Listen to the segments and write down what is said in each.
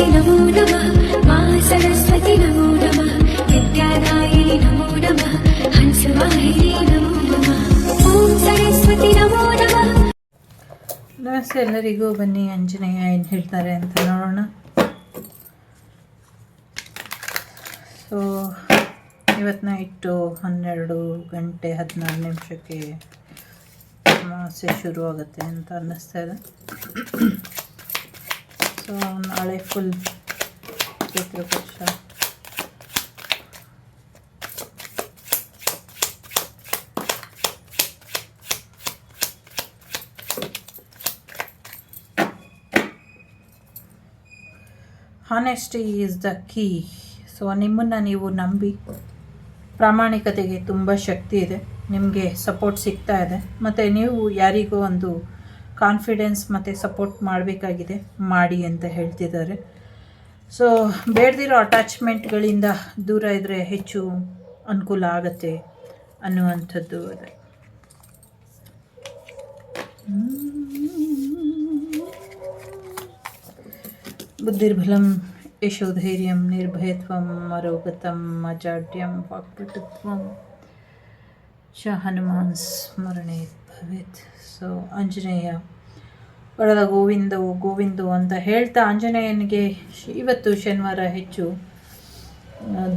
सरस्वती नमो नमः मा सरस्वती नमो नमः विद्यादायिनी नमो नमः हंसवाहिनी नमो नमः ओम सरस्वती नमो नमः. ನಮಸ್ತೆ ಎಲ್ಲರಿಗೂ. ಬನ್ನಿ ಆಂಜನೇಯ ಏನು ಹೇಳ್ತಾರೆ ಅಂತ ನೋಡೋಣ. ಸೊ ಇವತ್ತು ನೈಟು 12:16 ಅಮಾವಾಸ್ಯೆ ಶುರು ಆಗುತ್ತೆ ಅಂತ ಅನ್ನಿಸ್ತಾ ಇದೆ. ಸೊ ನಾಳೆ full Pitrupaksha. Honesty is the key. So ನಿಮ್ಮನ್ನು ನೀವು ನಂಬಿ, ಪ್ರಾಮಾಣಿಕತೆಗೆ ತುಂಬ ಶಕ್ತಿ ಇದೆ, ನಿಮಗೆ ಸಪೋರ್ಟ್ ಸಿಗ್ತಾ ಇದೆ, ಮತ್ತು ನೀವು ಯಾರಿಗೋ ಒಂದು ಕಾನ್ಫಿಡೆನ್ಸ್ ಮತ್ತು ಸಪೋರ್ಟ್ ಮಾಡಬೇಕಾಗಿದೆ, ಮಾಡಿ ಅಂತ ಹೇಳ್ತಿದ್ದಾರೆ. ಸೊ ಬೇಡದಿರೋ ಅಟ್ಯಾಚ್ಮೆಂಟ್ಗಳಿಂದ ದೂರ ಇದ್ದರೆ ಹೆಚ್ಚು ಅನುಕೂಲ ಆಗುತ್ತೆ ಅನ್ನುವಂಥದ್ದು ಇದೆ. ಬುದ್ಧಿರ್ಬಲಂ ಯಶೋಧೈರ್ಯಂ ನಿರ್ಭಯತ್ವಂ ಅರೋಗತಂ ಅಜಾಡ್ಯಂ ವಾಕ್ಪಟುತ್ವಂ ಚ ಹನುಮಾನ್ ಸ್ಮರಣೆ ಭವೇತ್. ಸೊ ಆಂಜನೇಯ ಒಳದ ಗೋವಿಂದು ಅಂತ ಹೇಳ್ತಾ ಆಂಜನೇಯನಿಗೆ ಇವತ್ತು ಶನಿವಾರ ಹೆಚ್ಚು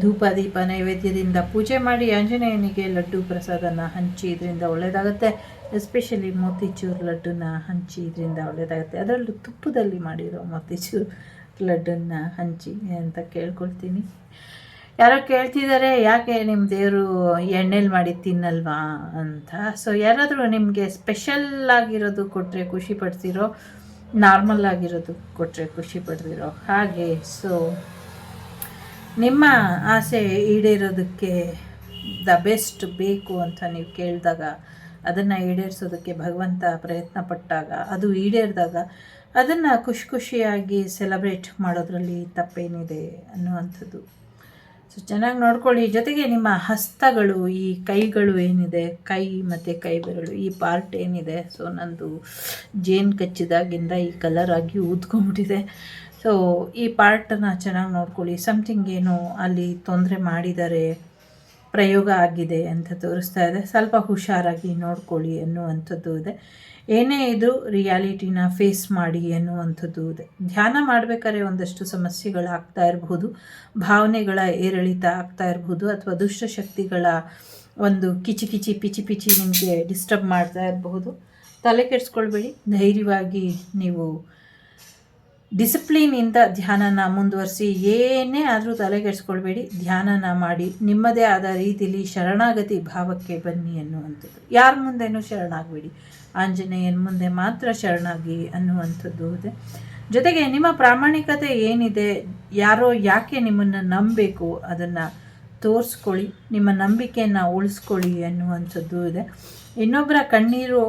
ಧೂಪ ದೀಪ ನೈವೇದ್ಯದಿಂದ ಪೂಜೆ ಮಾಡಿ ಆಂಜನೇಯನಿಗೆ ಲಡ್ಡು ಪ್ರಸಾದನ ಹಂಚಿ ಇದರಿಂದ ಒಳ್ಳೆಯದಾಗುತ್ತೆ. ಎಸ್ಪೆಷಲಿ ಮೋತಿಚೂರು ಲಡ್ಡನ್ನ ಹಂಚಿ ಇದರಿಂದ ಒಳ್ಳೆಯದಾಗುತ್ತೆ. ಅದರಲ್ಲೂ ತುಪ್ಪದಲ್ಲಿ ಮಾಡಿರೋ ಮೋತಿಚೂರು ಲಡ್ಡನ್ನು ಹಂಚಿ ಅಂತ ಕೇಳ್ಕೊಳ್ತೀನಿ. ಯಾರೋ ಕೇಳ್ತಿದ್ದಾರೆ, ಯಾಕೆ ನಿಮ್ಮ ದೇವರು ಎಣ್ಣೆಲಿ ಮಾಡಿ ತಿನ್ನಲ್ವಾ ಅಂತ. ಸೊ ಯಾರಾದರೂ ನಿಮಗೆ ಸ್ಪೆಷಲ್ ಆಗಿರೋದು ಕೊಟ್ಟರೆ ಖುಷಿ ಪಡ್ತಿರೋ, ನಾರ್ಮಲ್ ಆಗಿರೋದು ಕೊಟ್ಟರೆ ಖುಷಿ ಪಡ್ತಿರೋ ಹಾಗೆ. ಸೊ ನಿಮ್ಮ ಆಸೆ ಈಡೇರೋದಕ್ಕೆ ದ ಬೆಸ್ಟ್ ಬೇಕು ಅಂತ ನೀವು ಕೇಳಿದಾಗ, ಅದನ್ನು ಈಡೇರಿಸೋದಕ್ಕೆ ಭಗವಂತ ಪ್ರಯತ್ನ ಪಟ್ಟಾಗ, ಅದು ಈಡೇರಿದಾಗ ಅದನ್ನು ಖುಷಿಯಾಗಿ ಸೆಲೆಬ್ರೇಟ್ ಮಾಡೋದ್ರಲ್ಲಿ ತಪ್ಪೇನಿದೆ ಅನ್ನುವಂಥದ್ದು. ಸೊ ಚೆನ್ನಾಗಿ ನೋಡ್ಕೊಳ್ಳಿ. ಜೊತೆಗೆ ನಿಮ್ಮ ಹಸ್ತಗಳು, ಈ ಕೈಗಳು ಏನಿದೆ, ಕೈ ಮತ್ತು ಕೈ ಬೆರಳು, ಈ ಪಾರ್ಟ್ ಏನಿದೆ, ಸೊ ನಂದು ಜೇನು ಕಚ್ಚಿದಾಗಿಂದ ಈ ಕಲರ್ ಆಗಿ ಊದ್ಕೊಂಡ್ಬಿಟ್ಟಿದೆ. ಸೊ ಈ ಪಾರ್ಟನ್ನು ಚೆನ್ನಾಗಿ ನೋಡ್ಕೊಳ್ಳಿ. ಸಮಥಿಂಗ್ ಏನೋ ಅಲ್ಲಿ ತೊಂದರೆ ಮಾಡಿದ್ದಾರೆ, ಪ್ರಯೋಗ ಆಗಿದೆ ಅಂತ ತೋರಿಸ್ತಾ ಇದೆ. ಸ್ವಲ್ಪ ಹುಷಾರಾಗಿ ನೋಡ್ಕೊಳ್ಳಿ ಅನ್ನುವಂಥದ್ದು ಇದೆ. ಏನೇ ಇದು ರಿಯಾಲಿಟಿನ ಫೇಸ್ ಮಾಡಿ ಅನ್ನುವಂಥದ್ದು ಇದೆ. ಧ್ಯಾನ ಮಾಡಬೇಕಾದ್ರೆ ಒಂದಷ್ಟು ಸಮಸ್ಯೆಗಳಾಗ್ತಾ ಇರಬಹುದು, ಭಾವನೆಗಳ ಏರಿಳಿತ ಆಗ್ತಾ ಇರಬಹುದು, ಅಥವಾ ದುಷ್ಟಶಕ್ತಿಗಳ ಒಂದು ಕಿಚಿ ಪಿಚಿ ನಿಮಗೆ ಡಿಸ್ಟರ್ಬ್ ಮಾಡ್ತಾ ಇರಬಹುದು. ತಲೆ ಕೆಡಿಸ್ಕೊಳ್ಬೇಡಿ, ಧೈರ್ಯವಾಗಿ ನೀವು ಡಿಸಿಪ್ಲಿನಿಂದ ಧ್ಯಾನನ ಮುಂದುವರಿಸಿ. ಏನೇ ಆದರೂ ತಲೆಗೆಡಿಸ್ಕೊಳ್ಬೇಡಿ, ಧ್ಯಾನನ ಮಾಡಿ ನಿಮ್ಮದೇ ಆದ ರೀತಿಯಲ್ಲಿ ಶರಣಾಗತಿ ಭಾವಕ್ಕೆ ಬನ್ನಿ ಅನ್ನುವಂಥದ್ದು. ಯಾರ ಮುಂದೆನೂ ಶರಣಾಗಬೇಡಿ, ಆಂಜನೇಯನ ಮುಂದೆ ಮಾತ್ರ ಶರಣಾಗಿ ಅನ್ನುವಂಥದ್ದು ಇದೆ. ಜೊತೆಗೆ ನಿಮ್ಮ ಪ್ರಾಮಾಣಿಕತೆ ಏನಿದೆ, ಯಾರೋ ಯಾಕೆ ನಿಮ್ಮನ್ನು ನಂಬಬೇಕು ಅದನ್ನು ತೋರಿಸ್ಕೊಳ್ಳಿ, ನಿಮ್ಮ ನಂಬಿಕೆಯನ್ನು ಉಳಿಸ್ಕೊಳ್ಳಿ ಅನ್ನುವಂಥದ್ದು ಇದೆ. ಇನ್ನೊಬ್ಬರ ಕಣ್ಣೀರು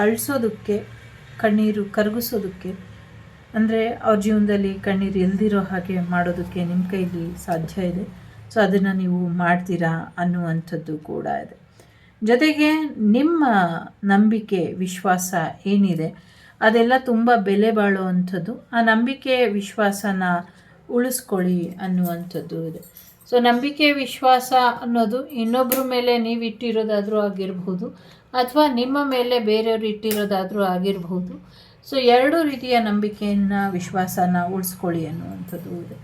ಅಳಿಸೋದಕ್ಕೆ, ಕಣ್ಣೀರು ಕರಗಿಸೋದಕ್ಕೆ, ಅಂದರೆ ಅವ್ರ ಜೀವನದಲ್ಲಿ ಕಣ್ಣೀರು ಇಲ್ದಿರೋ ಹಾಗೆ ಮಾಡೋದಕ್ಕೆ ನಿಮ್ಮ ಕೈಲಿ ಸಾಧ್ಯ ಇದೆ. ಸೊ ಅದನ್ನು ನೀವು ಮಾಡ್ತೀರಾ ಅನ್ನುವಂಥದ್ದು ಕೂಡ ಇದೆ. ಜೊತೆಗೆ ನಿಮ್ಮ ನಂಬಿಕೆ ವಿಶ್ವಾಸ ಏನಿದೆ ಅದೆಲ್ಲ ತುಂಬ ಬೆಲೆ ಬಾಳುವಂಥದ್ದು. ಆ ನಂಬಿಕೆ ವಿಶ್ವಾಸನ ಉಳಿಸ್ಕೊಳ್ಳಿ ಅನ್ನುವಂಥದ್ದು ಇದೆ. ಸೊ ನಂಬಿಕೆ ವಿಶ್ವಾಸ ಅನ್ನೋದು ಇನ್ನೊಬ್ಬರ ಮೇಲೆ ನೀವು ಇಟ್ಟಿರೋದಾದರೂ ಆಗಿರ್ಬೋದು, ಅಥವಾ ನಿಮ್ಮ ಮೇಲೆ ಬೇರೆಯವರು ಇಟ್ಟಿರೋದಾದರೂ ಆಗಿರ್ಬೋದು. ಸೊ ಎರಡೂ ರೀತಿಯ ನಂಬಿಕೆಯನ್ನು, ವಿಶ್ವಾಸನ ಉಳಿಸ್ಕೊಳ್ಳಿ ಅನ್ನುವಂಥದ್ದು ಇದೆ.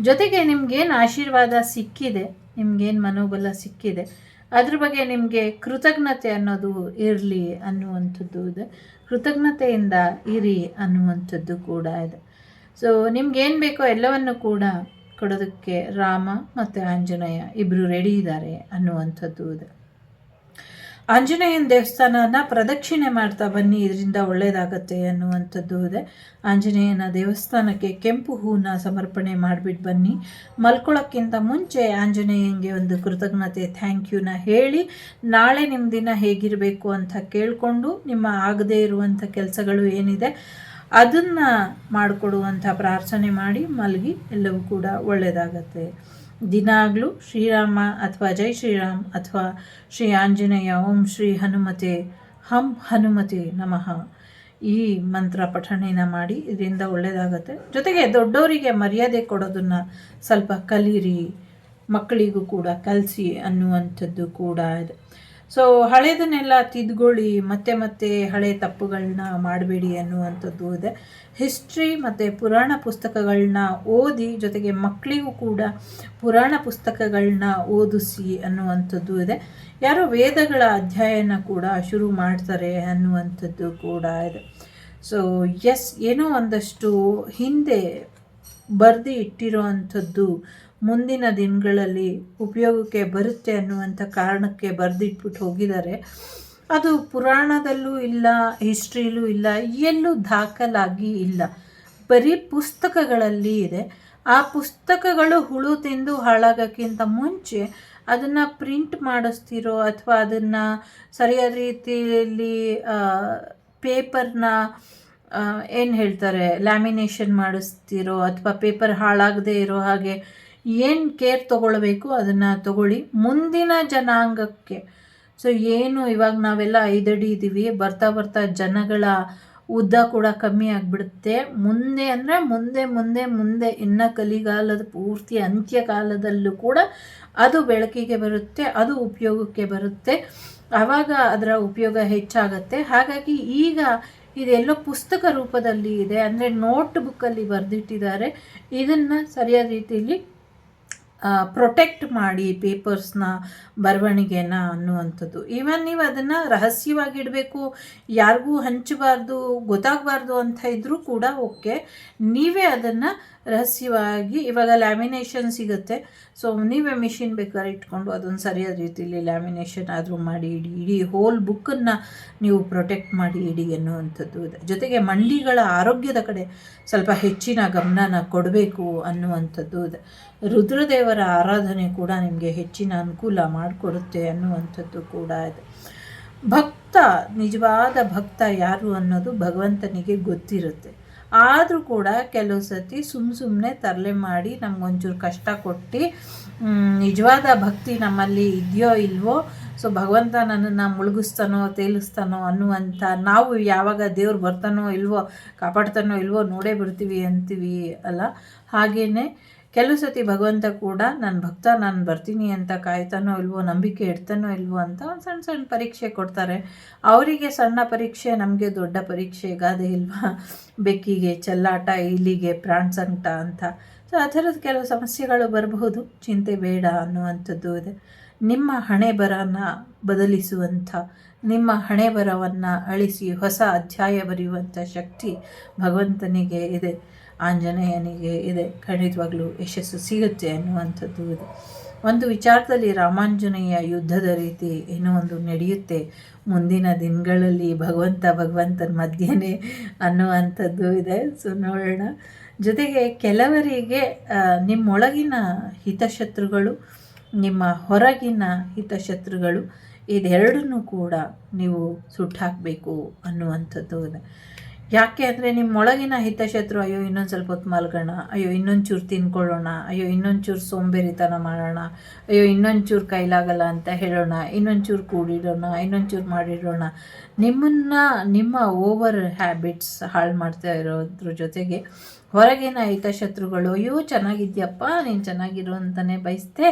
ಜೊತೆಗೆ ನಿಮಗೇನು ಆಶೀರ್ವಾದ ಸಿಕ್ಕಿದೆ, ನಿಮಗೇನು ಮನೋಬಲ ಸಿಕ್ಕಿದೆ, ಅದ್ರ ಬಗ್ಗೆ ನಿಮಗೆ ಕೃತಜ್ಞತೆ ಅನ್ನೋದು ಇರಲಿ ಅನ್ನುವಂಥದ್ದು ಇದೆ. ಕೃತಜ್ಞತೆಯಿಂದ ಇರಿ ಅನ್ನುವಂಥದ್ದು ಕೂಡ ಇದೆ. ಸೊ ನಿಮ್ಗೇನು ಬೇಕೋ ಎಲ್ಲವನ್ನು ಕೂಡ ಕೊಡೋದಕ್ಕೆ ರಾಮ ಮತ್ತು ಆಂಜನೇಯ ಇಬ್ಬರು ರೆಡಿ ಇದ್ದಾರೆ ಅನ್ನುವಂಥದ್ದು ಇದೆ. ಆಂಜನೇಯನ ದೇವಸ್ಥಾನನ ಪ್ರದಕ್ಷಿಣೆ ಮಾಡ್ತಾ ಬನ್ನಿ, ಇದರಿಂದ ಒಳ್ಳೆಯದಾಗತ್ತೆ ಅನ್ನುವಂಥದ್ದು ಇದೆ. ಆಂಜನೇಯನ ದೇವಸ್ಥಾನಕ್ಕೆ ಕೆಂಪು ಹೂನ ಸಮರ್ಪಣೆ ಮಾಡಿಬಿಟ್ಟು ಬನ್ನಿ. ಮಲ್ಕೊಳ್ಳೋಕ್ಕಿಂತ ಮುಂಚೆ ಆಂಜನೇಯನಿಗೆ ಒಂದು ಕೃತಜ್ಞತೆ, ಥ್ಯಾಂಕ್ ಯುನ ಹೇಳಿ, ನಾಳೆ ನಿಮ್ಮ ದಿನ ಹೇಗಿರಬೇಕು ಅಂತ ಕೇಳಿಕೊಂಡು, ನಿಮ್ಮ ಆಗದೇ ಇರುವಂಥ ಕೆಲಸಗಳು ಏನಿದೆ ಅದನ್ನು ಮಾಡಿಕೊಡುವಂಥ ಪ್ರಾರ್ಥನೆ ಮಾಡಿ ಮಲಗಿ, ಎಲ್ಲವೂ ಕೂಡ ಒಳ್ಳೆಯದಾಗತ್ತೆ. ದಿನಾಗಲೂ ಶ್ರೀರಾಮ ಅಥವಾ ಜೈ ಶ್ರೀರಾಮ್ ಅಥವಾ ಶ್ರೀ ಆಂಜನೇಯ, ಓಂ ಶ್ರೀ ಹನುಮತೆ ಹನುಮತೆ ನಮಃ ಈ ಮಂತ್ರ ಪಠಣೆನ ಮಾಡಿ, ಇದರಿಂದ ಒಳ್ಳೆಯದಾಗತ್ತೆ. ಜೊತೆಗೆ ದೊಡ್ಡವರಿಗೆ ಮರ್ಯಾದೆ ಕೊಡೋದನ್ನು ಸ್ವಲ್ಪ ಕಲೀರಿ, ಮಕ್ಕಳಿಗೂ ಕೂಡ ಕಲಿಸಿ ಅನ್ನುವಂಥದ್ದು ಕೂಡ ಇದೆ. ಸೊ ಹಳೇದನ್ನೆಲ್ಲ ತಿದ್ಕೊಳ್ಳಿ, ಮತ್ತೆ ಹಳೆ ತಪ್ಪುಗಳನ್ನ ಮಾಡಬೇಡಿ ಅನ್ನುವಂಥದ್ದು ಇದೆ. ಹಿಸ್ಟ್ರಿ ಮತ್ತು ಪುರಾಣ ಪುಸ್ತಕಗಳನ್ನ ಓದಿ, ಜೊತೆಗೆ ಮಕ್ಕಳಿಗೂ ಕೂಡ ಪುರಾಣ ಪುಸ್ತಕಗಳನ್ನ ಓದಿಸಿ ಅನ್ನುವಂಥದ್ದು ಇದೆ. ಯಾರೋ ವೇದಗಳ ಅಧ್ಯಯನ ಕೂಡ ಶುರು ಮಾಡ್ತಾರೆ ಅನ್ನುವಂಥದ್ದು ಕೂಡ ಇದೆ. ಸೊ ಏನೋ ಒಂದಷ್ಟು ಹಿಂದೆ ಬರೆದು ಇಟ್ಟಿರೋ ಅಂಥದ್ದು ಮುಂದಿನ ದಿನಗಳಲ್ಲಿ ಉಪಯೋಗಕ್ಕೆ ಬರುತ್ತೆ ಅನ್ನುವಂಥ ಕಾರಣಕ್ಕೆ ಬರೆದಿಟ್ಬಿಟ್ಟು ಹೋಗಿದ್ದಾರೆ. ಅದು ಪುರಾಣದಲ್ಲೂ ಇಲ್ಲ, ಹಿಸ್ಟ್ರಿಲೂ ಇಲ್ಲ, ಎಲ್ಲೂ ದಾಖಲಾಗಿ ಇಲ್ಲ, ಬರೀ ಪುಸ್ತಕಗಳಲ್ಲಿ ಇದೆ. ಆ ಪುಸ್ತಕಗಳು ಹುಳು ತಿಂದು ಹಾಳಾಗೋಕ್ಕಿಂತ ಮುಂಚೆ ಅದನ್ನು ಪ್ರಿಂಟ್ ಮಾಡಿಸ್ತಿರೋ ಅಥವಾ ಅದನ್ನು ಸರಿಯಾದ ರೀತಿಯಲ್ಲಿ ಪೇಪರ್ನ ಏನು ಹೇಳ್ತಾರೆ ಲ್ಯಾಮಿನೇಷನ್ ಮಾಡಿಸ್ತಿರೋ ಅಥವಾ ಪೇಪರ್ ಹಾಳಾಗದೇ ಇರೋ ಹಾಗೆ ಏನು ಕೇರ್ ತೊಗೊಳ್ಬೇಕು ಅದನ್ನು ತಗೊಳ್ಳಿ ಮುಂದಿನ ಜನಾಂಗಕ್ಕೆ. ಸೊ ಏನು ಇವಾಗ ನಾವೆಲ್ಲ 5 ಅಡಿ ಇದ್ದೀವಿ, ಬರ್ತಾ ಜನಗಳ ಉದ್ದ ಕೂಡ ಕಮ್ಮಿ ಆಗಿಬಿಡುತ್ತೆ. ಮುಂದೆ ಅಂದರೆ ಮುಂದೆ ಇನ್ನು ಕಲಿಗಾಲದ ಪೂರ್ತಿ ಅಂತ್ಯಕಾಲದಲ್ಲೂ ಕೂಡ ಅದು ಬೆಳಕಿಗೆ ಬರುತ್ತೆ, ಅದು ಉಪಯೋಗಕ್ಕೆ ಬರುತ್ತೆ. ಆವಾಗ ಅದರ ಉಪಯೋಗ ಹೆಚ್ಚಾಗತ್ತೆ. ಹಾಗಾಗಿ ಈಗ ಇದೆಲ್ಲೋ ಪುಸ್ತಕ ರೂಪದಲ್ಲಿ ಇದೆ, ಅಂದರೆ ನೋಟ್ ಬುಕ್ಕಲ್ಲಿ ಬರೆದಿಟ್ಟಿದ್ದಾರೆ. ಇದನ್ನು ಸರಿಯಾದ ರೀತಿಯಲ್ಲಿ ಪ್ರೊಟೆಕ್ಟ್ ಮಾಡಿ ಪೇಪರ್ಸ್ನ, ಬರವಣಿಗೆನ ಅನ್ನುವಂಥದ್ದು. ಈವನ್ ನೀವು ಅದನ್ನು ರಹಸ್ಯವಾಗಿಡಬೇಕು, ಯಾರಿಗೂ ಹಂಚಬಾರ್ದು, ಗೊತ್ತಾಗಬಾರ್ದು ಅಂತ ಇದ್ದರೂ ಕೂಡ ಓಕೆ. ನೀವೇ ಅದನ್ನು ರಹಸ್ಯವಾಗಿ, ಇವಾಗ ಲ್ಯಾಮಿನೇಷನ್ ಸಿಗುತ್ತೆ, ಸೊ ನೀವೇ ಮಿಷಿನ್ ಬೇಕಾದ್ರೆ ಇಟ್ಕೊಂಡು ಅದನ್ನು ಸರಿಯಾದ ರೀತಿಯಲ್ಲಿ ಲ್ಯಾಮಿನೇಷನ್ ಆದರೂ ಮಾಡಿ ಇಡೀ ಹೋಲ್ ಬುಕ್ಕನ್ನು ನೀವು ಪ್ರೊಟೆಕ್ಟ್ ಮಾಡಿ ಇಡಿ ಅನ್ನುವಂಥದ್ದು ಇದೆ. ಜೊತೆಗೆ ಮಂಡಿಗಳ ಆರೋಗ್ಯದ ಕಡೆ ಸ್ವಲ್ಪ ಹೆಚ್ಚಿನ ಗಮನನ ಕೊಡಬೇಕು ಅನ್ನುವಂಥದ್ದು ಇದೆ. ರುದ್ರದೇವರ ಆರಾಧನೆ ಕೂಡ ನಿಮಗೆ ಹೆಚ್ಚಿನ ಅನುಕೂಲ ಮಾಡಿಕೊಡುತ್ತೆ ಅನ್ನುವಂಥದ್ದು ಕೂಡ ಇದೆ. ಭಕ್ತ, ನಿಜವಾದ ಭಕ್ತ ಯಾರು ಅನ್ನೋದು ಭಗವಂತನಿಗೆ ಗೊತ್ತಿರುತ್ತೆ. ಆದರೂ ಕೂಡ ಕೆಲವು ಸತಿ ಸುಮ್ಮನೆ ತರಲೆ ಮಾಡಿ ನಮಗೊಂಚೂರು ಕಷ್ಟ ಕೊಟ್ಟು ನಿಜವಾದ ಭಕ್ತಿ ನಮ್ಮಲ್ಲಿ ಇದೆಯೋ ಇಲ್ವೋ, ಸೊ ಭಗವಂತ ನನ್ನನ್ನು ಮುಳುಗಿಸ್ತಾನೋ ತೇಲಿಸ್ತಾನೋ ಅನ್ನುವಂಥ, ನಾವು ಯಾವಾಗ ದೇವ್ರು ಬರ್ತಾನೋ ಇಲ್ವೋ ಕಾಪಾಡ್ತಾನೋ ಇಲ್ವೋ ನೋಡೇ ಬಿಡ್ತೀವಿ ಅಂತೀವಿ ಅಲ್ಲ, ಹಾಗೇ ಕೆಲವು ಸತಿ ಭಗವಂತ ಕೂಡ ನನ್ನ ಭಕ್ತ ನಾನು ಬರ್ತೀನಿ ಅಂತ ಕಾಯ್ತಾನೋ ಇಲ್ವೋ, ನಂಬಿಕೆ ಇಡ್ತಾನೋ ಇಲ್ವೋ ಅಂತ ಒಂದು ಸಣ್ಣ ಪರೀಕ್ಷೆ ಕೊಡ್ತಾರೆ. ಅವರಿಗೆ ಸಣ್ಣ ಪರೀಕ್ಷೆ, ನಮಗೆ ದೊಡ್ಡ ಪರೀಕ್ಷೆ. ಗಾದೆ ಇಲ್ವಾ, ಬೆಕ್ಕಿಗೆ ಚೆಲ್ಲಾಟ, ಇಲಿಗೆ ಪ್ರಾಣ ಸಂಕಟ ಅಂತ. ಸೊ ಆ ಥರದ ಕೆಲವು ಸಮಸ್ಯೆಗಳು ಬರಬಹುದು, ಚಿಂತೆ ಬೇಡ ಅನ್ನುವಂಥದ್ದು ಇದೆ. ನಿಮ್ಮ ಹಣೆ ಬರನ ಬದಲಿಸುವಂಥ, ನಿಮ್ಮ ಹಣೆ ಬರವನ್ನು ಅಳಿಸಿ ಹೊಸ ಅಧ್ಯಾಯ ಬರೆಯುವಂಥ ಶಕ್ತಿ ಭಗವಂತನಿಗೆ ಇದೆ, ಆಂಜನೇಯನಿಗೆ ಇದೆ. ಖಂಡಿತವಾಗ್ಲೂ ಯಶಸ್ಸು ಸಿಗುತ್ತೆ ಅನ್ನುವಂಥದ್ದು ಇದೆ. ಒಂದು ವಿಚಾರದಲ್ಲಿ ರಾಮಾಂಜನೇಯ ಯುದ್ಧದ ರೀತಿ ಏನೋ ಒಂದು ನಡೆಯುತ್ತೆ ಮುಂದಿನ ದಿನಗಳಲ್ಲಿ, ಭಗವಂತನ ಮಧ್ಯೆನೇ ಅನ್ನುವಂಥದ್ದು ಇದೆ. ಸೊ ನೋಡೋಣ. ಜೊತೆಗೆ ಕೆಲವರಿಗೆ ನಿಮ್ಮೊಳಗಿನ ಹಿತಶತ್ರುಗಳು, ನಿಮ್ಮ ಹೊರಗಿನ ಹಿತಶತ್ರುಗಳು, ಇದೆರಡನ್ನೂ ಕೂಡ ನೀವು ಸುಟ್ಟಾಕಬೇಕು ಅನ್ನುವಂಥದ್ದು ಇದೆ. ಯಾಕೆ ಅಂದರೆ ನಿಮ್ಮೊಳಗಿನ ಹಿತಶತ್ರು, ಅಯ್ಯೋ ಇನ್ನೊಂದು ಸ್ವಲ್ಪ ಹೊತ್ತು ಮಲ್ಗೋಣ, ಅಯ್ಯೋ ಇನ್ನೊಂಚೂರು ತಿನ್ಕೊಳ್ಳೋಣ, ಅಯ್ಯೋ ಇನ್ನೊಂಚೂರು ಸೋಂಬೇರಿತನ ಮಾಡೋಣ, ಅಯ್ಯೋ ಇನ್ನೊಂಚೂರು ಕೈಲಾಗಲ್ಲ ಅಂತ ಹೇಳೋಣ, ಇನ್ನೊಂಚೂರು ಕೂಡಿಡೋಣ, ಇನ್ನೊಂಚೂರು ಮಾಡಿಡೋಣ, ನಿಮ್ಮನ್ನು ನಿಮ್ಮ ಓವರ್ ಹ್ಯಾಬಿಟ್ಸ್ ಹಾಳು ಮಾಡ್ತಾ ಇರೋದ್ರ ಜೊತೆಗೆ ಹೊರಗಿನ ಹಿತಶತ್ರುಗಳು, ಅಯ್ಯೋ ಚೆನ್ನಾಗಿದ್ಯಪ್ಪ, ನೀನು ಚೆನ್ನಾಗಿರು ಅಂತಲೇ ಬಯಸ್ತೆ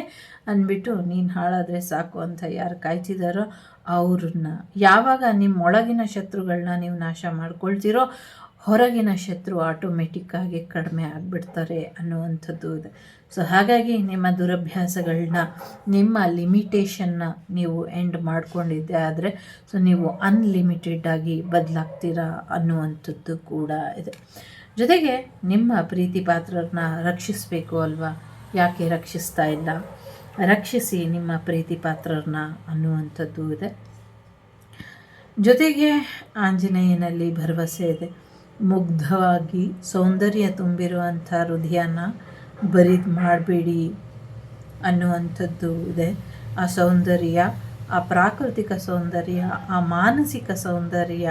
ಅಂದ್ಬಿಟ್ಟು ನೀನು ಹಾಳಾದರೆ ಸಾಕು ಅಂತ ಯಾರು ಕಾಯ್ತಿದ್ದಾರೋ ಅವ್ರನ್ನ, ಯಾವಾಗ ನಿಮ್ಮೊಳಗಿನ ಶತ್ರುಗಳನ್ನ ನೀವು ನಾಶ ಮಾಡ್ಕೊಳ್ತೀರೋ ಹೊರಗಿನ ಶತ್ರು ಆಟೋಮೆಟಿಕ್ಕಾಗಿ ಕಡಿಮೆ ಆಗಿಬಿಡ್ತಾರೆ ಅನ್ನುವಂಥದ್ದು ಇದೆ. ಸೊ ಹಾಗಾಗಿ ನಿಮ್ಮ ದುರಭ್ಯಾಸಗಳನ್ನ, ನಿಮ್ಮ ಲಿಮಿಟೇಷನ್ನ ನೀವು ಎಂಡ್ ಮಾಡ್ಕೊಂಡಿದ್ದೆ ಆದರೆ ಸೊ ನೀವು ಅನ್ಲಿಮಿಟೆಡಾಗಿ ಬದಲಾಗ್ತೀರಾ ಅನ್ನುವಂಥದ್ದು ಕೂಡ ಇದೆ. ಜೊತೆಗೆ ನಿಮ್ಮ ಪ್ರೀತಿ ಪಾತ್ರರನ್ನ ರಕ್ಷಿಸಬೇಕು ಅಲ್ವಾ, ಯಾಕೆ ರಕ್ಷಿಸ್ತಾ ಇಲ್ಲ? ರಕ್ಷಿಸಿ ನಿಮ್ಮ ಪ್ರೀತಿ ಪಾತ್ರರನ್ನ ಅನ್ನುವಂಥದ್ದು ಇದೆ. ಜೊತೆಗೆ ಆಂಜನೇಯನಲ್ಲಿ ಭರವಸೆ ಇದೆ. ಮುಗ್ಧವಾಗಿ ಸೌಂದರ್ಯ ತುಂಬಿರುವಂಥ ಹೃದಯನ ಬರಿದು ಮಾಡಬೇಡಿ ಅನ್ನುವಂಥದ್ದು ಇದೆ. ಆ ಸೌಂದರ್ಯ, ಆ ಪ್ರಾಕೃತಿಕ ಸೌಂದರ್ಯ, ಆ ಮಾನಸಿಕ ಸೌಂದರ್ಯ,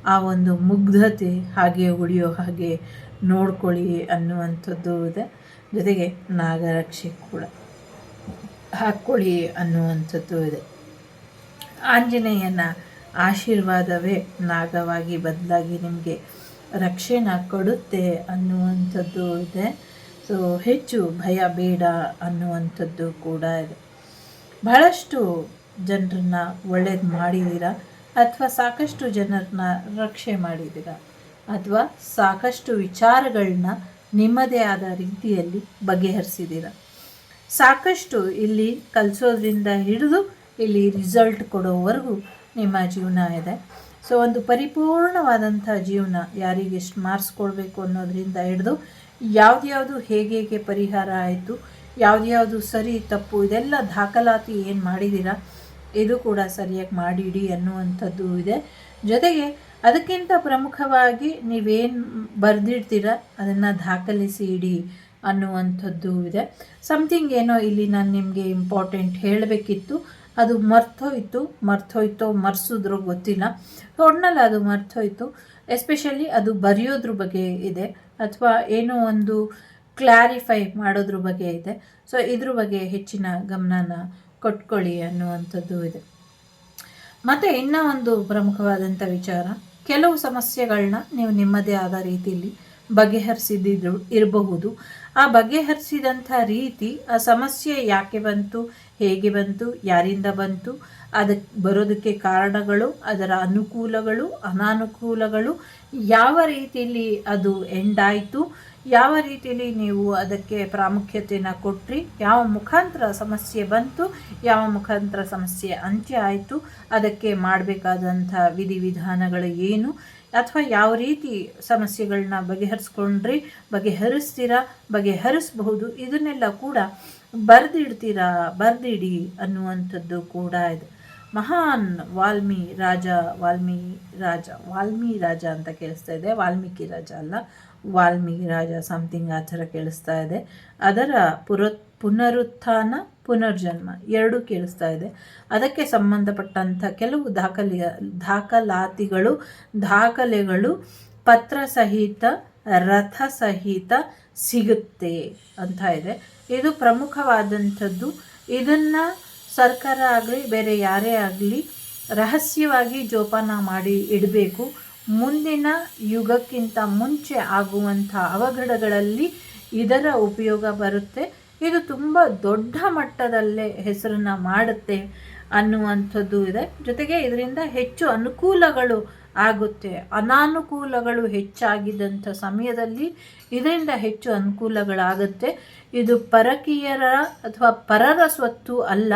ಆ ಒಂದು ಮುಗ್ಧತೆ ಹಾಗೆ ಉಳಿಯೋ ಹಾಗೆ ನೋಡ್ಕೊಳ್ಳಿ ಅನ್ನುವಂಥದ್ದು ಇದೆ. ಜೊತೆಗೆ ನಾಗರಕ್ಷೆ ಕೂಡ ಹಾಕ್ಕೊಳ್ಳಿ ಅನ್ನುವಂಥದ್ದು ಇದೆ. ಆಂಜನೇಯನ ಆಶೀರ್ವಾದವೇ ನಾಗವಾಗಿ ಬದಲಾಗಿ ನಿಮಗೆ ರಕ್ಷೆನ ಕೊಡುತ್ತೆ ಅನ್ನುವಂಥದ್ದು ಇದೆ. ಸೊ ಹೆಚ್ಚು ಭಯ ಬೇಡ ಅನ್ನುವಂಥದ್ದು ಕೂಡ ಇದೆ. ಬಹಳಷ್ಟು ಜನರನ್ನ ಒಳ್ಳೇದು ಮಾಡಿದ್ದೀರಾ, ಅಥವಾ ಸಾಕಷ್ಟು ಜನರನ್ನ ರಕ್ಷೆ ಮಾಡಿದ್ದೀರಾ, ಅಥವಾ ಸಾಕಷ್ಟು ವಿಚಾರಗಳನ್ನ ನಿಮ್ಮದೇ ಆದ ರೀತಿಯಲ್ಲಿ ಬಗೆಹರಿಸಿದ್ದೀರ. ಸಾಕಷ್ಟು ಇಲ್ಲಿ ಕಲಿಸೋದ್ರಿಂದ ಹಿಡಿದು ಇಲ್ಲಿ ರಿಸಲ್ಟ್ ಕೊಡೋವರೆಗೂ ನಿಮ್ಮ ಜೀವನ ಇದೆ. ಸೊ ಒಂದು ಪರಿಪೂರ್ಣವಾದಂಥ ಜೀವನ, ಯಾರಿಗೆ ಎಷ್ಟು ಮಾರ್ಕ್ಸ್ ಕೊಡಬೇಕು ಅನ್ನೋದರಿಂದ ಹಿಡಿದು ಯಾವ್ದ್ಯಾವುದು ಹೇಗೆ ಪರಿಹಾರ ಆಯಿತು, ಯಾವ್ದ್ಯಾವುದು ಸರಿ ತಪ್ಪು, ಇದೆಲ್ಲ ದಾಖಲಾತಿ ಏನು ಮಾಡಿದ್ದೀರಾ ಇದು ಕೂಡ ಸರಿಯಾಗಿ ಮಾಡಿಡಿ ಅನ್ನುವಂಥದ್ದು ಇದೆ. ಜೊತೆಗೆ ಅದಕ್ಕಿಂತ ಪ್ರಮುಖವಾಗಿ ನೀವೇನು ಬರೆದಿಡ್ತೀರ ಅದನ್ನು ದಾಖಲಿಸಿ ಇಡಿ ಅನ್ನುವಂಥದ್ದು ಇದೆ. ಸಮಥಿಂಗ್ ಏನೋ ಇಲ್ಲಿ ನಾನು ನಿಮಗೆ ಇಂಪಾರ್ಟೆಂಟ್ ಹೇಳಬೇಕಿತ್ತು, ಅದು ಮರ್ತೋಯ್ತೋ ಮರೆಸಿದ್ರೋ ಗೊತ್ತಿಲ್ಲ. ಒಟ್ನಲ್ಲಿ ಅದು ಮರ್ತೋಯ್ತು. ಎಸ್ಪೆಷಲಿ ಅದು ಬರೆಯೋದ್ರ ಬಗ್ಗೆ ಇದೆ, ಅಥವಾ ಏನೋ ಒಂದು ಕ್ಲಾರಿಫೈ ಮಾಡೋದ್ರ ಬಗ್ಗೆ ಇದೆ. ಸೊ ಇದ್ರ ಬಗ್ಗೆ ಹೆಚ್ಚಿನ ಗಮನನ ಕೊಟ್ಕೊಳ್ಳಿ ಅನ್ನುವಂಥದ್ದು ಇದೆ. ಮತ್ತು ಇನ್ನೂ ಒಂದು ಪ್ರಮುಖವಾದಂಥ ವಿಚಾರ, ಕೆಲವು ಸಮಸ್ಯೆಗಳನ್ನ ನೀವು ನಿಮ್ಮದೇ ಆದ ರೀತಿಯಲ್ಲಿ ಬಗೆಹರಿಸಿದ್ದು ಇರಬಹುದು. ಆ ಬಗೆಹರಿಸಿದಂಥ ರೀತಿ, ಆ ಸಮಸ್ಯೆ ಯಾಕೆ ಬಂತು, ಹೇಗೆ ಬಂತು, ಯಾರಿಂದ ಬಂತು, ಅದಕ್ಕೆ ಬರೋದಕ್ಕೆ ಕಾರಣಗಳು, ಅದರ ಅನುಕೂಲಗಳು, ಅನಾನುಕೂಲಗಳು, ಯಾವ ರೀತಿಯಲ್ಲಿ ಅದು ಎಂಡ್ ಆಯಿತು, ಯಾವ ರೀತಿಯಲ್ಲಿ ನೀವು ಅದಕ್ಕೆ ಪ್ರಾಮುಖ್ಯತೆಯನ್ನು ಕೊಟ್ರಿ, ಯಾವ ಮುಖಾಂತರ ಸಮಸ್ಯೆ ಬಂತು, ಯಾವ ಮುಖಾಂತರ ಸಮಸ್ಯೆ ಅಂತ್ಯ ಆಯಿತು, ಅದಕ್ಕೆ ಮಾಡಬೇಕಾದಂಥ ವಿಧಿವಿಧಾನಗಳು ಏನು, ಅಥವಾ ಯಾವ ರೀತಿ ಸಮಸ್ಯೆಗಳನ್ನ ಬಗೆಹರಿಸ್ಕೊಂಡ್ರಿ, ಬಗೆಹರಿಸಬಹುದು, ಇದನ್ನೆಲ್ಲ ಕೂಡ ಬರೆದಿಡಿ ಅನ್ನುವಂಥದ್ದು ಕೂಡ ಇದೆ. ಮಹಾನ್ ವಾಲ್ಮಿ ರಾಜ ಅಂತ ಕೇಳಿಸ್ತಾ ಇದೆ. ವಾಲ್ಮೀಕಿ ರಾಜ ಅಲ್ಲ, ವಾಲ್ಮೀಕಿ ರಾಜ ಸಮಥಿಂಗ್ ಆ ಥರ ಕೇಳಿಸ್ತಾ ಇದೆ. ಅದರ ಪುನರುತ್ಥಾನ ಪುನರ್ಜನ್ಮ ಎರಡೂ ಕೇಳಿಸ್ತಾ ಇದೆ. ಅದಕ್ಕೆ ಸಂಬಂಧಪಟ್ಟಂಥ ಕೆಲವು ದಾಖಲೆಗಳು ಪತ್ರ ಸಹಿತ ರಥ ಸಹಿತ ಸಿಗುತ್ತೆ ಅಂತ ಇದೆ. ಇದು ಪ್ರಮುಖವಾದಂಥದ್ದು. ಇದನ್ನು ಸರ್ಕಾರ ಆಗಲಿ ಬೇರೆ ಯಾರೇ ಆಗಲಿ ರಹಸ್ಯವಾಗಿ ಜೋಪಾನ ಮಾಡಿ ಇಡಬೇಕು. ಮುಂದಿನ ಯುಗಕ್ಕಿಂತ ಮುಂಚೆ ಆಗುವಂಥ ಅವಘಡಗಳಲ್ಲಿ ಇದರ ಉಪಯೋಗ ಬರುತ್ತೆ. ಇದು ತುಂಬ ದೊಡ್ಡ ಮಟ್ಟದಲ್ಲೇ ಹೆಸರನ್ನು ಮಾಡುತ್ತೆ ಅನ್ನುವಂಥದ್ದು ಇದೆ. ಜೊತೆಗೆ ಇದರಿಂದ ಹೆಚ್ಚು ಅನುಕೂಲಗಳು ಆಗುತ್ತೆ. ಅನಾನುಕೂಲಗಳು ಹೆಚ್ಚಾಗಿದ್ದಂಥ ಸಮಯದಲ್ಲಿ ಇದರಿಂದ ಹೆಚ್ಚು ಅನುಕೂಲಗಳಾಗುತ್ತೆ. ಇದು ಪರಕೀಯರ ಅಥವಾ ಪರರ ಸ್ವತ್ತು ಅಲ್ಲ,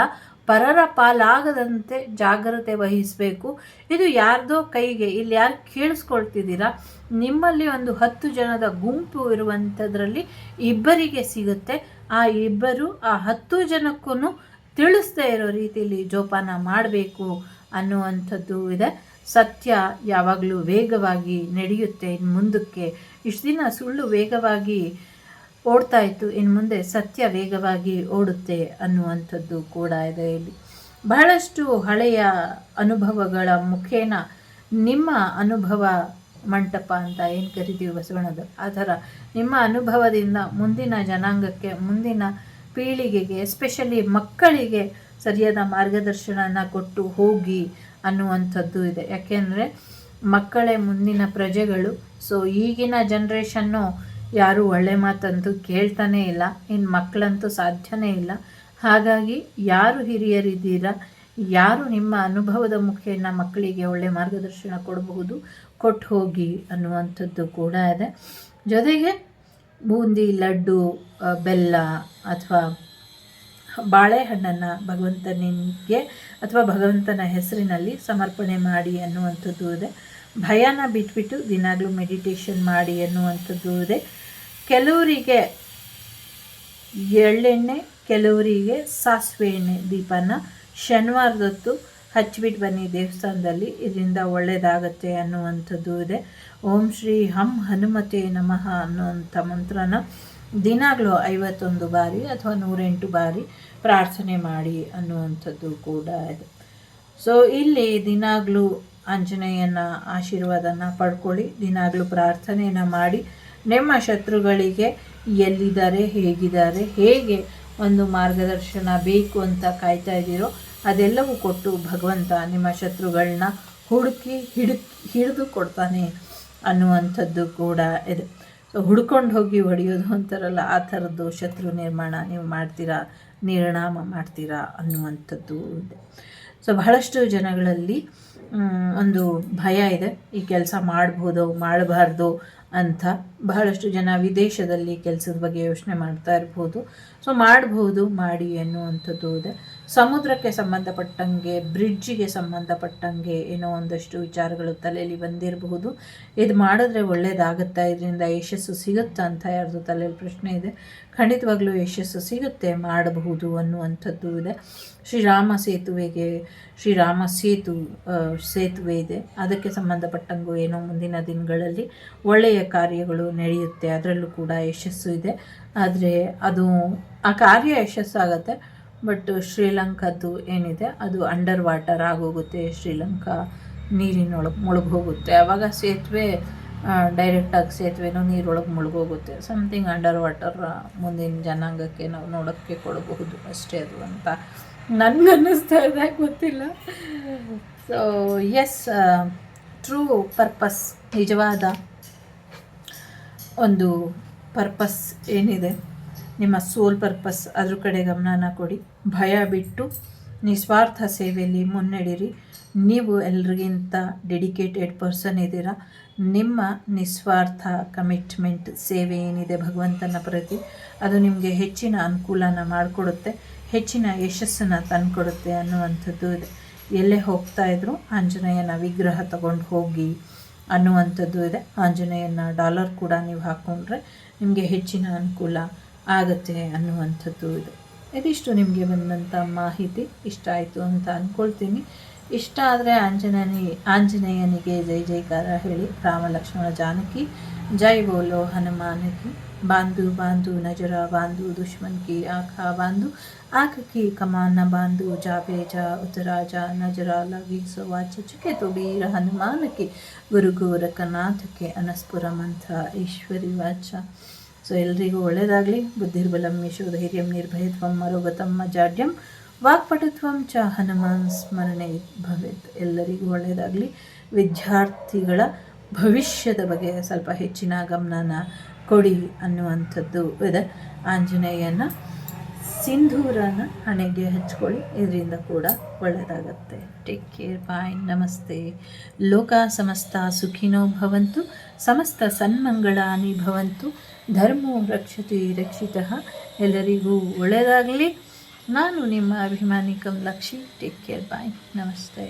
ಪರರ ಪಾಲಾಗದಂತೆ ಜಾಗ್ರತೆ ವಹಿಸಬೇಕು. ಇದು ಯಾರ್ದೋ ಕೈಗೆ, ಇಲ್ಲಿ ಯಾರು ಕೇಳಿಸ್ಕೊಳ್ತಿದ್ದೀರಾ, ನಿಮ್ಮಲ್ಲಿ ಒಂದು 10 ಜನದ ಗುಂಪು ಇರುವಂಥದ್ರಲ್ಲಿ ಇಬ್ಬರಿಗೆ ಸಿಗುತ್ತೆ. ಆ ಇಬ್ಬರು ಆ 10 ಜನಕ್ಕೂ ತಿಳಿಸ್ದೇ ಇರೋ ರೀತಿಯಲ್ಲಿ ಜೋಪಾನ ಮಾಡಬೇಕು ಅನ್ನುವಂಥದ್ದು ಇದೆ. ಸತ್ಯ ಯಾವಾಗಲೂ ವೇಗವಾಗಿ ನಡೆಯುತ್ತೆ. ಇನ್ನು ಮುಂದಕ್ಕೆ ಇಷ್ಟು ದಿನ ಸುಳ್ಳು ವೇಗವಾಗಿ ಓಡ್ತಾ ಇತ್ತು, ಇನ್ನು ಮುಂದೆ ಸತ್ಯ ವೇಗವಾಗಿ ಓಡುತ್ತೆ ಅನ್ನುವಂಥದ್ದು ಕೂಡ ಇದೆ. ಇಲ್ಲಿ ಬಹಳಷ್ಟು ಹಳೆಯ ಅನುಭವಗಳ ಮುಖೇನ ನಿಮ್ಮ ಅನುಭವ ಮಂಟಪ ಅಂತ ಏನು ಕರಿತೀವಿ ಬಸವಣ್ಣದು, ಆ ಥರ ನಿಮ್ಮ ಅನುಭವದಿಂದ ಮುಂದಿನ ಜನಾಂಗಕ್ಕೆ, ಮುಂದಿನ ಪೀಳಿಗೆಗೆ, ಎಸ್ಪೆಷಲಿ ಮಕ್ಕಳಿಗೆ ಸರಿಯಾದ ಮಾರ್ಗದರ್ಶನನ ಕೊಟ್ಟು ಹೋಗಿ ಅನ್ನುವಂಥದ್ದು ಇದೆ. ಯಾಕೆಂದರೆ ಮಕ್ಕಳೇ ಮುಂದಿನ ಪ್ರಜೆಗಳು. ಸೊ ಈಗಿನ ಜನ್ರೇಷನ್ನು ಯಾರೂ ಒಳ್ಳೆ ಮಾತಂತೂ ಕೇಳ್ತಾನೇ ಇಲ್ಲ, ಇನ್ನು ಮಕ್ಕಳಂತೂ ಸಾಧ್ಯನೇ ಇಲ್ಲ. ಹಾಗಾಗಿ ಯಾರು ಹಿರಿಯರಿದ್ದೀರಾ, ಯಾರು ನಿಮ್ಮ ಅನುಭವದ ಮುಖೇನ ಮಕ್ಕಳಿಗೆ ಒಳ್ಳೆ ಮಾರ್ಗದರ್ಶನ ಕೊಡಬಹುದು, ಕೊಟ್ಟು ಹೋಗಿ ಅನ್ನುವಂಥದ್ದು ಕೂಡ ಇದೆ. ಜೊತೆಗೆ ಬೂಂದಿ, ಲಡ್ಡು, ಬೆಲ್ಲ ಅಥವಾ ಬಾಳೆಹಣ್ಣನ್ನು ಭಗವಂತನಿಗೆ ಅಥವಾ ಭಗವಂತನ ಹೆಸರಿನಲ್ಲಿ ಸಮರ್ಪಣೆ ಮಾಡಿ ಅನ್ನುವಂಥದ್ದು ಇದೆ. ಭಯನ ಬಿಟ್ಬಿಟ್ಟು ದಿನಾಗಲೂ ಮೆಡಿಟೇಷನ್ ಮಾಡಿ ಅನ್ನುವಂಥದ್ದು ಇದೆ. ಕೆಲವರಿಗೆ ಎಳ್ಳೆಣ್ಣೆ, ಕೆಲವರಿಗೆ ಸಾಸಿವೆ ಎಣ್ಣೆ ದೀಪನ ಶನಿವಾರದೊತ್ತು ಹಚ್ಚಿಬಿಟ್ಟು ಬನ್ನಿ ದೇವಸ್ಥಾನದಲ್ಲಿ, ಇದರಿಂದ ಒಳ್ಳೆಯದಾಗತ್ತೆ ಅನ್ನುವಂಥದ್ದು ಇದೆ. ಓಂ ಶ್ರೀ ಹಂ ಹನುಮತೆ ನಮಃ ಅನ್ನುವಂಥ ಮಂತ್ರನ ದಿನಾಗಲೂ 51 ಬಾರಿ ಅಥವಾ 108 ಬಾರಿ ಪ್ರಾರ್ಥನೆ ಮಾಡಿ ಅನ್ನುವಂಥದ್ದು ಕೂಡ ಇದೆ. ಸೊ ಇಲ್ಲಿ ದಿನಾಗಲೂ ಆಂಜನೇಯನ ಆಶೀರ್ವಾದನ ಪಡ್ಕೊಳ್ಳಿ, ದಿನಾಗಲೂ ಪ್ರಾರ್ಥನೆಯನ್ನು ಮಾಡಿ ನಿಮ್ಮ ಶತ್ರುಗಳಿಗೆ ಎಲ್ಲಿದ್ದಾರೆ, ಹೇಗಿದ್ದಾರೆ, ಹೇಗೆ ಒಂದು ಮಾರ್ಗದರ್ಶನ ಬೇಕು ಅಂತ ಕಾಯ್ತಾ ಇದ್ದೀರೋ ಅದೆಲ್ಲವೂ ಕೊಟ್ಟು ಭಗವಂತ ನಿಮ್ಮ ಶತ್ರುಗಳನ್ನ ಹುಡುಕಿ ಹಿಡಿದು ಕೊಡ್ತಾನೆ ಅನ್ನುವಂಥದ್ದು ಕೂಡ ಇದೆ. ಸೊ ಹುಡ್ಕೊಂಡು ಹೋಗಿ ಹೊಡೆಯೋದು ಅಂತಾರಲ್ಲ, ಆ ಥರದ್ದು ಶತ್ರು ನಿರ್ಮಾಣ ನೀವು ಮಾಡ್ತೀರಾ, ನಿರ್ನಾಮ ಮಾಡ್ತೀರಾ ಅನ್ನುವಂಥದ್ದು ಇದೆ. ಸೊ ಬಹಳಷ್ಟು ಜನಗಳಲ್ಲಿ ಒಂದು ಭಯ ಇದೆ, ಈ ಕೆಲಸ ಮಾಡ್ಬೋದೋ ಮಾಡಬಾರ್ದು ಅಂತ. ಬಹಳಷ್ಟು ಜನ ವಿದೇಶದಲ್ಲಿ ಕೆಲಸದ ಬಗ್ಗೆ ಯೋಚನೆ ಮಾಡ್ತಾ ಇರ್ಬೋದು. ಸೊ ಮಾಡ್ಬೋದು, ಮಾಡಿ ಅನ್ನುವಂಥದ್ದು ಇದೆ. ಸಮುದ್ರಕ್ಕೆ ಸಂಬಂಧಪಟ್ಟಂಗೆ, ಬ್ರಿಡ್ಜಿಗೆ ಸಂಬಂಧಪಟ್ಟಂಗೆ ಏನೋ ಒಂದಷ್ಟು ವಿಚಾರಗಳು ತಲೆಯಲ್ಲಿ ಬಂದಿರಬಹುದು. ಇದು ಮಾಡಿದ್ರೆ ಒಳ್ಳೆಯದಾಗುತ್ತಾ, ಇದರಿಂದ ಯಶಸ್ಸು ಸಿಗುತ್ತಾ ಅಂತ ಯಾರ್ದು ತಲೆಯಲ್ಲಿ ಪ್ರಶ್ನೆ ಇದೆ. ಖಂಡಿತವಾಗ್ಲೂ ಯಶಸ್ಸು ಸಿಗುತ್ತೆ, ಮಾಡಬಹುದು ಅನ್ನುವಂಥದ್ದು ಇದೆ. ಶ್ರೀರಾಮ ಸೇತುವೆ ಇದೆ, ಅದಕ್ಕೆ ಸಂಬಂಧಪಟ್ಟಂಗೂ ಏನೋ ಮುಂದಿನ ದಿನಗಳಲ್ಲಿ ಒಳ್ಳೆಯ ಕಾರ್ಯಗಳು ನಡೆಯುತ್ತೆ, ಅದರಲ್ಲೂ ಕೂಡ ಯಶಸ್ಸು ಇದೆ. ಆದರೆ ಆ ಕಾರ್ಯ ಯಶಸ್ಸಾಗತ್ತೆ, ಬಟ್ ಶ್ರೀಲಂಕಾದ್ದು ಏನಿದೆ ಅದು ಅಂಡರ್ ವಾಟರ್ ಆಗೋಗುತ್ತೆ, ಶ್ರೀಲಂಕಾ ನೀರಿನೊಳಗೆ ಮುಳುಗೋಗುತ್ತೆ. ಆವಾಗ ಸೇತುವೆ ಡೈರೆಕ್ಟಾಗಿ ಸೇತುವೆನೂ ನೀರೊಳಗೆ ಮುಳುಗೋಗುತ್ತೆ. ಸಮಥಿಂಗ್ ಅಂಡರ್ ವಾಟರ್ ಮುಂದಿನ ಜನಾಂಗಕ್ಕೆ ನಾವು ನೋಡೋಕ್ಕೆ ಕೊಡಬಹುದು ಅಷ್ಟೇ ಅದು ಅಂತ ನನಗನ್ನಿಸ್ತಾ ಇದೆ, ಗೊತ್ತಿಲ್ಲ. ಸೊ ಎಸ್, ಟ್ರೂ ಪರ್ಪಸ್, ನಿಜವಾದ ಒಂದು ಪರ್ಪಸ್ ಏನಿದೆ, ನಿಮ್ಮ ಸೋಲ್ ಪರ್ಪಸ್, ಅದ್ರ ಕಡೆ ಗಮನನ ಕೊಡಿ. ಭಯ ಬಿಟ್ಟು ನಿಸ್ವಾರ್ಥ ಸೇವೆಯಲ್ಲಿ ಮುನ್ನಡೆಯಿರಿ. ನೀವು ಎಲ್ರಿಗಿಂತ ಡೆಡಿಕೇಟೆಡ್ ಪರ್ಸನ್ ಇದ್ದೀರಾ. ನಿಮ್ಮ ನಿಸ್ವಾರ್ಥ ಕಮಿಟ್ಮೆಂಟ್, ಸೇವೆ ಏನಿದೆ ಭಗವಂತನ ಪ್ರತಿ, ಅದು ನಿಮಗೆ ಹೆಚ್ಚಿನ ಅನುಕೂಲನ ಮಾಡಿಕೊಡುತ್ತೆ, ಹೆಚ್ಚಿನ ಯಶಸ್ಸನ್ನು ತಂದುಕೊಡುತ್ತೆ ಅನ್ನುವಂಥದ್ದು ಇದೆ. ಎಲ್ಲೇ ಹೋಗ್ತಾ ಇದ್ರು ಆಂಜನೇಯನ ವಿಗ್ರಹ ತಗೊಂಡು ಹೋಗಿ ಅನ್ನುವಂಥದ್ದು ಇದೆ. ಆಂಜನೇಯನ ಡಾಲರ್ ಕೂಡ ನೀವು ಹಾಕ್ಕೊಂಡ್ರೆ ನಿಮಗೆ ಹೆಚ್ಚಿನ ಅನುಕೂಲ ಆಗುತ್ತೆ ಅನ್ನುವಂಥದ್ದು ಇದೆ. ಇದಿಷ್ಟು ನಿಮಗೆ ಬಂದಂಥ ಮಾಹಿತಿ ಇಷ್ಟ ಆಯಿತು ಅಂತ ಅಂದ್ಕೊಳ್ತೀನಿ. ಇಷ್ಟ ಆದರೆ ಆಂಜನೇಯನಿಗೆ ಜೈ ಜೈಕಾರ ಹೇಳಿ. ರಾಮ ಲಕ್ಷ್ಮಣ ಜಾನಕಿ ಜೈ ಬೋಲೋ ಹನುಮಾನಕಿ. ಬಾಂಧು ಬಾಂಧು ನಜರ ಬಾಂಧು ದುಶ್ಮನ್ ಕಿ ಆಖಾ ಬಾಂಧು आँख की कमान न बांधो जाबे जा उतरा जा नजरा लगी सो वाच चुके तो बीर हनुमान के गुरु ಗೋರಖನಾಥ ಕೆ ಅನಸ್ಪುರ ಮಂತ್ರ ಈಶ್ವರಿ ವಾಚ. ಸೊ ಎಲ್ರಿಗೂ ಒಳ್ಳೆಯದಾಗಲಿ. ಬುದ್ಧಿರ್ಬಲಂ ಯಶೋಧೈರ್ಯಂ ನಿರ್ಭಯತ್ವಂ ಮರೋಗತಂ ಜಾಡ್ಯಂ ವಾಕ್ಪಟುತ್ವಂ ಚ ಹನುಮಾನ್ ಸ್ಮರಣೆ ಭವೇತ್. ಎಲ್ಲರಿಗೂ ಒಳ್ಳೆಯದಾಗಲಿ. ವಿದ್ಯಾರ್ಥಿಗಳ ಭವಿಷ್ಯದ ಬಗ್ಗೆ ಸ್ವಲ್ಪ ಹೆಚ್ಚಿನ ಗಮನನ ಕೊಡಿ ಅನ್ನುವಂಥದ್ದು ಇದೆ. ಆಂಜನೇಯನ ಸಿಂಧೂರನ ಹಣೆಗೆ ಹಚ್ಕೊಳ್ಳಿ, ಇದರಿಂದ ಕೂಡ ಒಳ್ಳೆಯದಾಗತ್ತೆ. ಟೇಕ್ ಕೇರ್, ಬಾಯ್, ನಮಸ್ತೆ. ಲೋಕ ಸಮಸ್ತ ಸುಖಿನೋ ಭವಂತು, ಸಮಸ್ತ ಸನ್ಮಂಗಳಾನಿ ಭವಂತು, ಧರ್ಮೋ ರಕ್ಷತಿ ರಕ್ಷಿತಃ. ಎಲ್ಲರಿಗೂ ಒಳ್ಳೆಯದಾಗಲಿ. ನಾನು ನಿಮ್ಮ ಅಭಿಮಾನಿ ಕಮಲಾಕ್ಷಿ. ಟೇಕ್ ಕೇರ್, ಬಾಯ್, ನಮಸ್ತೆ.